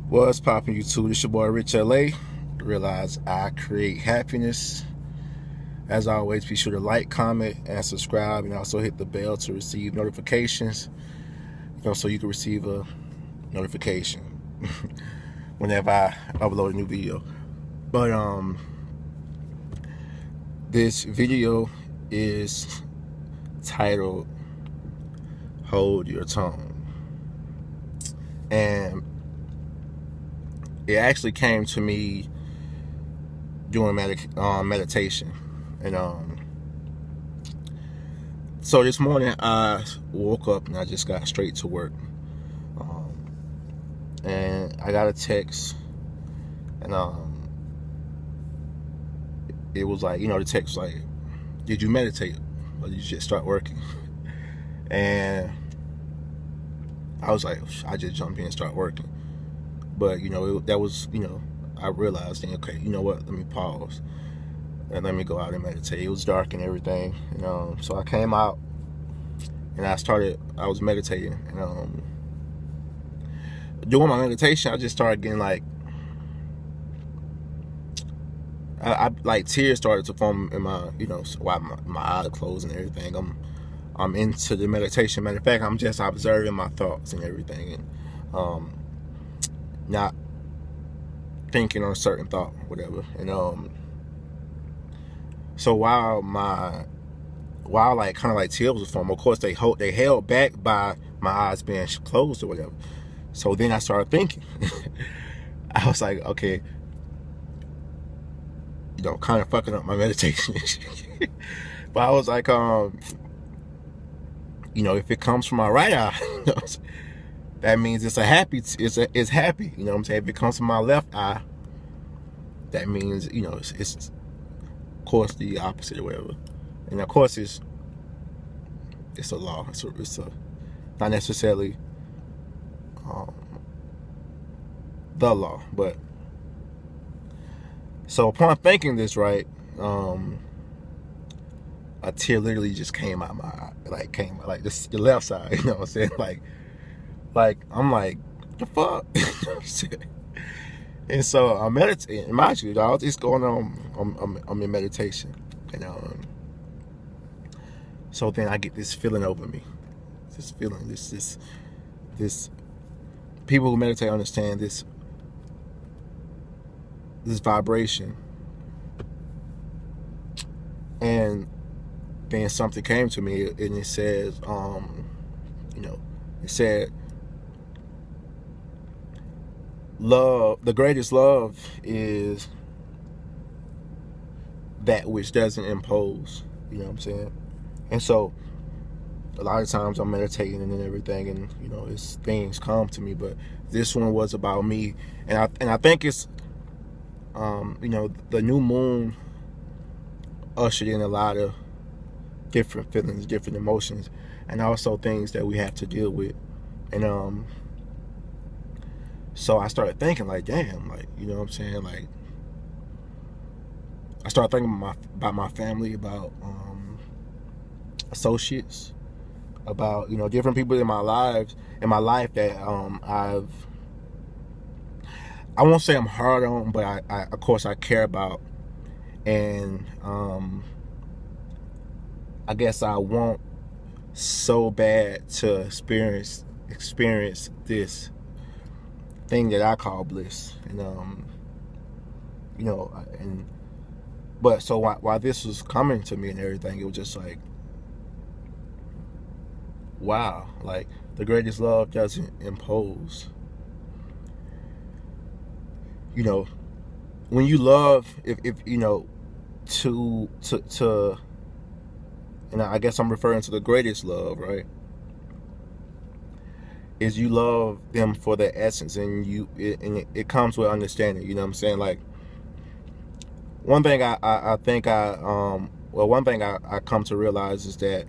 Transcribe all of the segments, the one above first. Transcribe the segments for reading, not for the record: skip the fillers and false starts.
What's poppin' YouTube? This your boy Rich LA. Realize I create happiness. As always, be sure to like, comment, and subscribe, and also hit the bell to receive notifications. So you can receive a notification whenever I upload a new video. But this video is titled "Hold Your Tongue," and it actually came to me during meditation. And so this morning I woke up and I just got straight to work, and I got a text, and it was like, the text was like, did you meditate or did you just start working? And I was like, I just jumped in and start working. But that was, I realized then, okay, you know what, let me pause and let me go out and meditate. It was dark and everything, so I came out and I was meditating, and doing my meditation, I just started getting like, I like tears started to form in my, while my eyes closed and everything. I'm into the meditation. Matter of fact, I'm just observing my thoughts and everything, and not thinking on a certain thought, whatever. And so while like kind of like tears was forming, of course they held back by my eyes being closed or whatever. So then I started thinking. I was like, okay, kind of fucking up my meditation. But I was like, if it comes from my right eye, that means it's happy. It's happy. You know what I'm saying? If it comes from my left eye, that means it's of course the opposite or whatever. And of course it's a law. It's a not necessarily the law, but so upon thinking this, right, a tear literally just came out my eye, like just the left side. You know what I'm saying? Like I'm like, the fuck? And so I'm meditating. Mind you, all this going on, I'm in meditation, and so then I get this feeling over me, this feeling, this people who meditate understand this vibration. And then something came to me, and it says, it said, love, the greatest love is that which doesn't impose. You know what I'm saying? And so a lot of times I'm meditating and everything, and it's things come to me, but this one was about me. And I think it's the new moon ushered in a lot of different feelings, different emotions, and also things that we have to deal with. And so I started thinking, like, damn, like, you know what I'm saying, like, I started thinking about my family, about associates, about different people in my life that I won't say I'm hard on, but I of course I care about, and I guess I want so bad to experience this thing that I call bliss, and but so while this was coming to me and everything, it was just like, wow, like the greatest love doesn't impose. When you love, if to and I guess I'm referring to the greatest love, right? Is you love them for their essence, and it comes with understanding. You know what I'm saying? Like, one thing I one thing I come to realize is that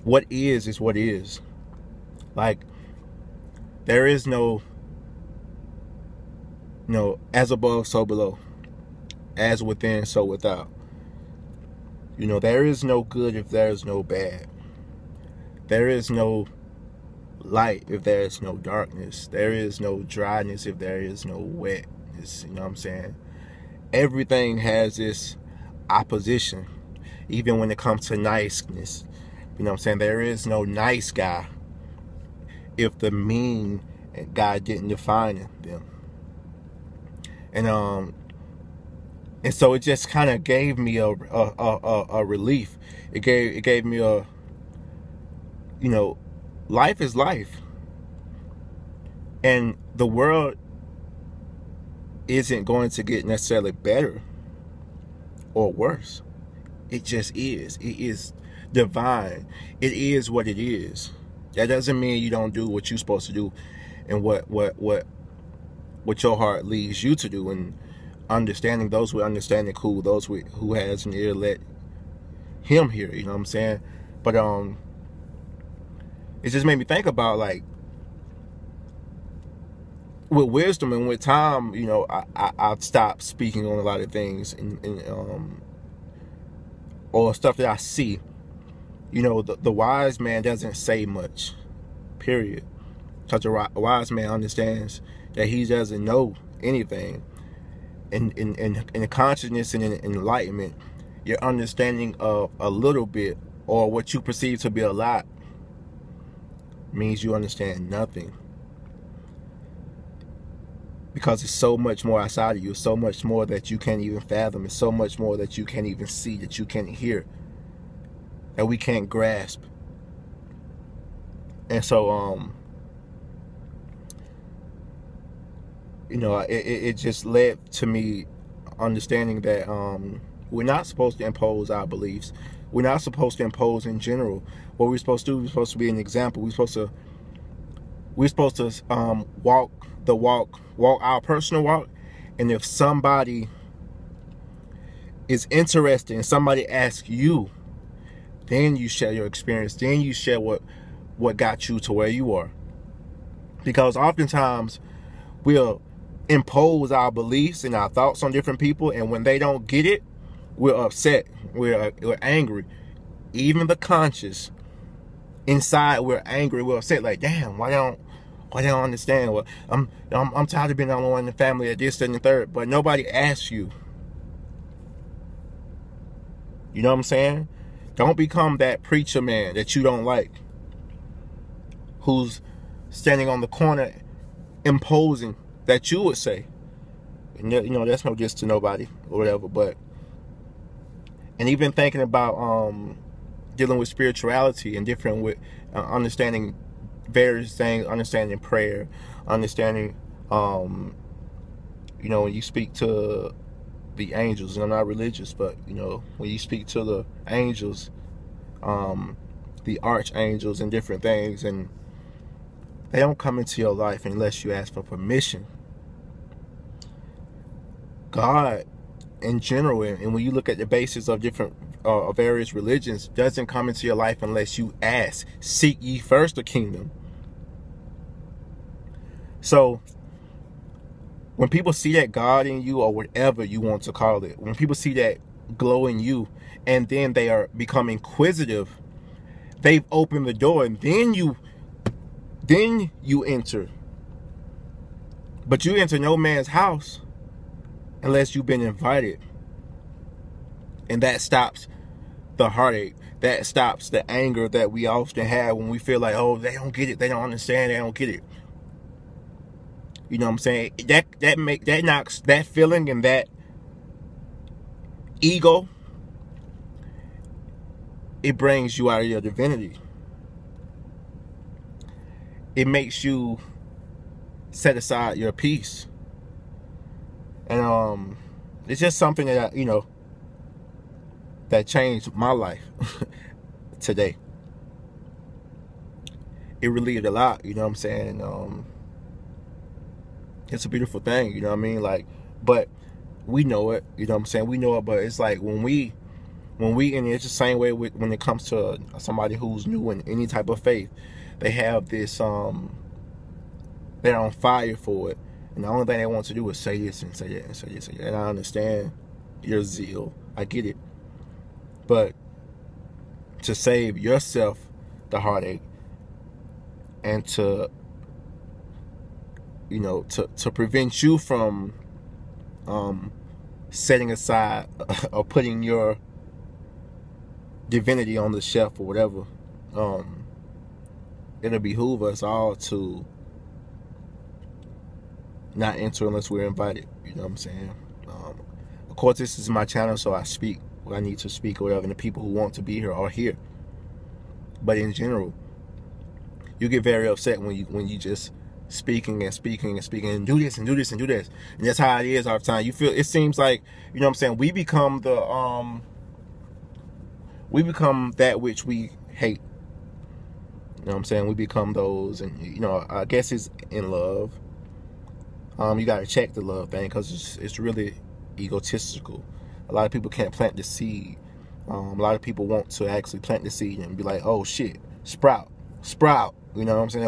what is what is. Like, there is no as above, so below, as within, so without. There is no good if there is no bad. There is no light if there is no darkness. There is no dryness if there is no wetness. You know what I'm saying? Everything has this opposition, even when it comes to niceness. You know what I'm saying? There is no nice guy if the mean guy didn't define them. And so it just kind of gave me a relief. It gave me a, you know, life is life. And the world isn't going to get necessarily better or worse. It just is. It is divine. It is what it is. That doesn't mean you don't do what you're supposed to do and what your heart leads you to do. And understanding, those with understanding, cool. Those who has an ear, let him hear. You know what I'm saying? But it just made me think about, like, with wisdom and with time, you know, I've stopped speaking on a lot of things or stuff that I see. You know, the wise man doesn't say much, period. Because a wise man understands that he doesn't know anything. In consciousness and in enlightenment, your understanding of a little bit or what you perceive to be a lot means you understand nothing. Because it's so much more outside of you. It's so much more that you can't even fathom. It's so much more that you can't even see, that you can't hear, that we can't grasp. And so, you know, it just led to me understanding that we're not supposed to impose our beliefs. We're not supposed to impose in general. What we're supposed to do, we're supposed to be an example. We're supposed to walk the walk our personal walk. And if somebody is interested and somebody asks you, then you share your experience. Then you share what got you to where you are. Because oftentimes we'll impose our beliefs and our thoughts on different people, and when they don't get it, we're upset. We're angry. Even the conscious inside, we're angry. We're upset. Like, damn, why don't understand? Well, I'm tired of being the only one in the family at this, that, and the third. But nobody asks you. You know what I'm saying? Don't become that preacher man that you don't like, who's standing on the corner imposing that you would say. And you know, that's no diss to nobody or whatever. But, and even thinking about dealing with spirituality and different with understanding various things, understanding prayer, understanding, you know, when you speak to the angels, and I'm not religious, but, you know, when you speak to the angels, the archangels and different things, and they don't come into your life unless you ask for permission. God, in general, and when you look at the basis of different various religions, doesn't come into your life unless you ask. Seek ye first the kingdom. So when people see that God in you, or whatever you want to call it, when people see that glow in you, and then they are become inquisitive, they've opened the door, and then you enter. But you enter no man's house unless you've been invited. And that stops the heartache. That stops the anger that we often have when we feel like, oh, they don't get it, they don't understand, they don't get it. You know what I'm saying? That knocks that feeling and that ego. It brings you out of your divinity. It makes you set aside your peace. And it's just something that you know, that changed my life today. It relieved a lot, you know what I'm saying? It's a beautiful thing, you know what I mean? Like, but we know it, you know what I'm saying? We know it, but it's like when we, and it's the same way when it comes to somebody who's new in any type of faith, they have this, they're on fire for it. And the only thing they want to do is say this and say that and say this and that. And I understand your zeal. I get it. But to save yourself the heartache, and to, you know, to prevent you from setting aside or putting your divinity on the shelf or whatever. It'll behoove us all to not enter unless we're invited. You know what I'm saying? Of course, this is my channel, so I speak what I need to speak or whatever, and the people who want to be here are here. But in general, you get very upset when you just speaking and speaking and speaking and do this and do this and do this, and that's how it is all the time. You feel, it seems like, you know what I'm saying, we become that which we hate. You know what I'm saying? We become those, and you know, I guess it's in love. You got to check the love thing, because it's really egotistical. A lot of people can't plant the seed. A lot of people want to actually plant the seed and be like, oh shit, sprout. You know what I'm saying?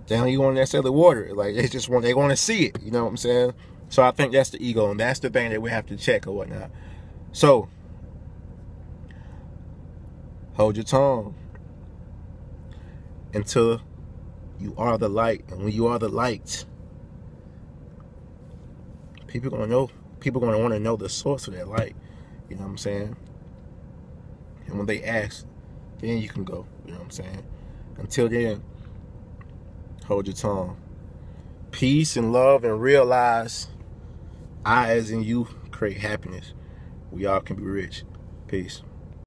They don't even want to necessarily water it. Like, they want to see it. You know what I'm saying? So I think that's the ego, and that's the thing that we have to check or whatnot. So hold your tongue until you are the light, and when you are the light, people are gonna know. People are gonna want to know the source of that light. You know what I'm saying? And when they ask, then you can go. You know what I'm saying? Until then, hold your tongue. Peace and love, and realize I, as in you, create happiness. We all can be rich. Peace.